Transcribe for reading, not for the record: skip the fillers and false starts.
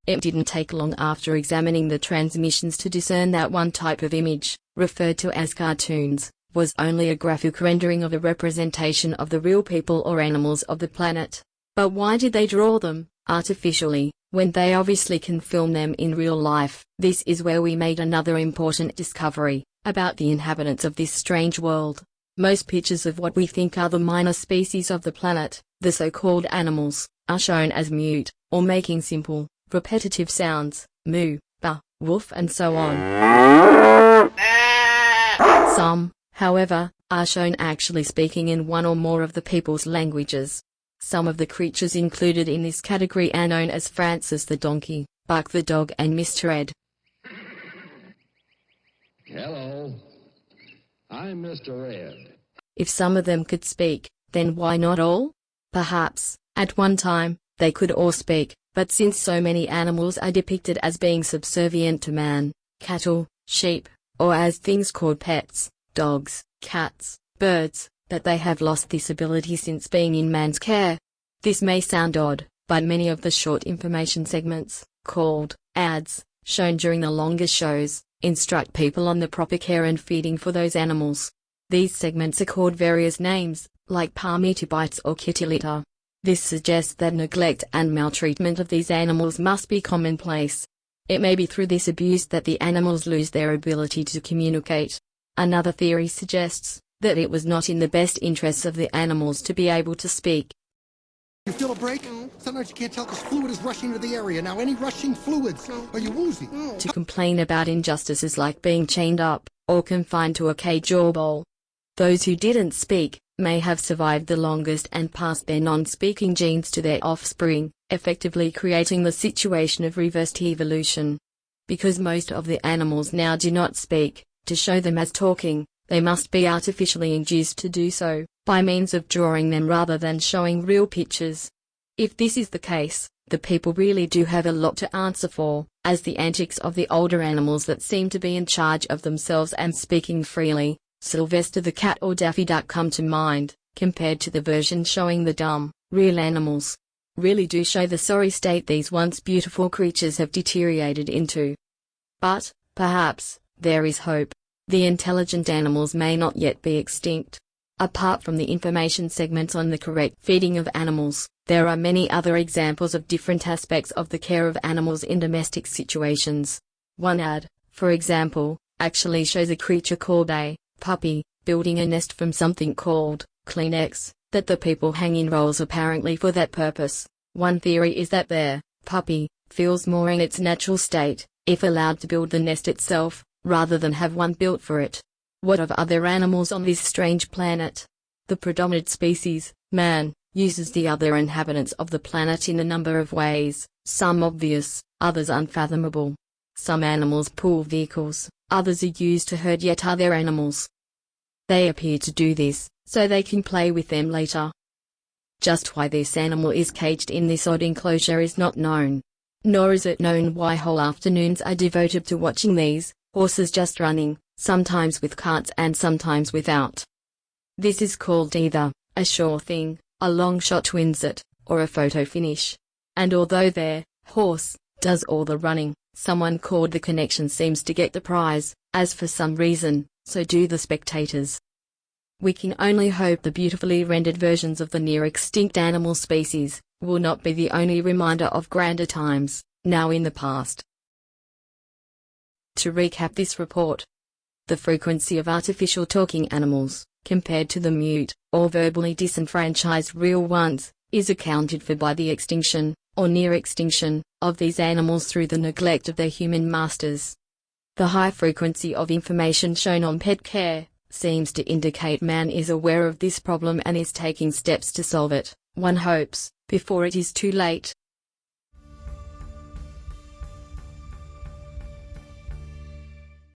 It didn't take long after examining the transmissions to discern that one type of image, referred to as cartoons, was only a graphic rendering of a representation of the real people or animals of the planet. But why did they draw them, artificially, when they obviously can film them in real life? This is where we made another important discovery about the inhabitants of this strange world. Most pictures of what we think are the minor species of the planet, the so-called animals, are shown as mute, or making simple, repetitive sounds, moo, ba, woof and so on. Some, however, are shown actually speaking in one or more of the people's languages. Some of the creatures included in this category are known as Francis the donkey, Buck the dog and Mr. Ed. Hello, I'm Mr. Ed. If some of them could speak, then why not all? Perhaps, at one time, they could all speak, but since so many animals are depicted as being subservient to man, cattle, sheep, or as things called pets, dogs, cats, birds, that they have lost this ability since being in man's care. This may sound odd, but many of the short information segments, called ads, shown during the longer shows, instruct people on the proper care and feeding for those animals. These segments are called various names, like palmito bites or kitty litter. This suggests that neglect and maltreatment of these animals must be commonplace. It may be through this abuse that the animals lose their ability to communicate. Another theory suggests that it was not in the best interests of the animals to be able to speak. You feel a break? Sometimes you can't tell because fluid is rushing to the area. Now, any rushing fluids? Are you woozy? To complain about injustices like being chained up, or confined to a cage or bowl. Those who didn't speak may have survived the longest and passed their non-speaking genes to their offspring, effectively creating the situation of reversed evolution. Because most of the animals now do not speak, to show them as talking, they must be artificially induced to do so, by means of drawing them rather than showing real pictures. If this is the case, the people really do have a lot to answer for, as the antics of the older animals that seem to be in charge of themselves and speaking freely, Sylvester the cat or Daffy Duck come to mind, compared to the version showing the dumb, real animals. Really do show the sorry state these once beautiful creatures have deteriorated into. But, perhaps, there is hope. The intelligent animals may not yet be extinct. Apart from the information segments on the correct feeding of animals, there are many other examples of different aspects of the care of animals in domestic situations. One ad, for example, actually shows a creature called a puppy building a nest from something called Kleenex, that the people hang in rolls apparently for that purpose. One theory is that their puppy feels more in its natural state, if allowed to build the nest itself, rather than have one built for it. What of other animals on this strange planet? The predominant species, man, uses the other inhabitants of the planet in a number of ways, some obvious, others unfathomable. Some animals pull vehicles, others are used to herd yet other animals. They appear to do this, so they can play with them later. Just why this animal is caged in this odd enclosure is not known. Nor is it known why whole afternoons are devoted to watching these horses just running, sometimes with carts and sometimes without. This is called either a sure thing, a long shot wins it, or a photo finish. And although their horse does all the running, someone called the connection seems to get the prize, as for some reason, so do the spectators. We can only hope the beautifully rendered versions of the near-extinct animal species will not be the only reminder of grander times, now in the past. To recap this report, the frequency of artificial talking animals, compared to the mute, or verbally disenfranchised real ones, is accounted for by the extinction, or near extinction, of these animals through the neglect of their human masters. The high frequency of information shown on pet care seems to indicate man is aware of this problem and is taking steps to solve it, one hopes, before it is too late.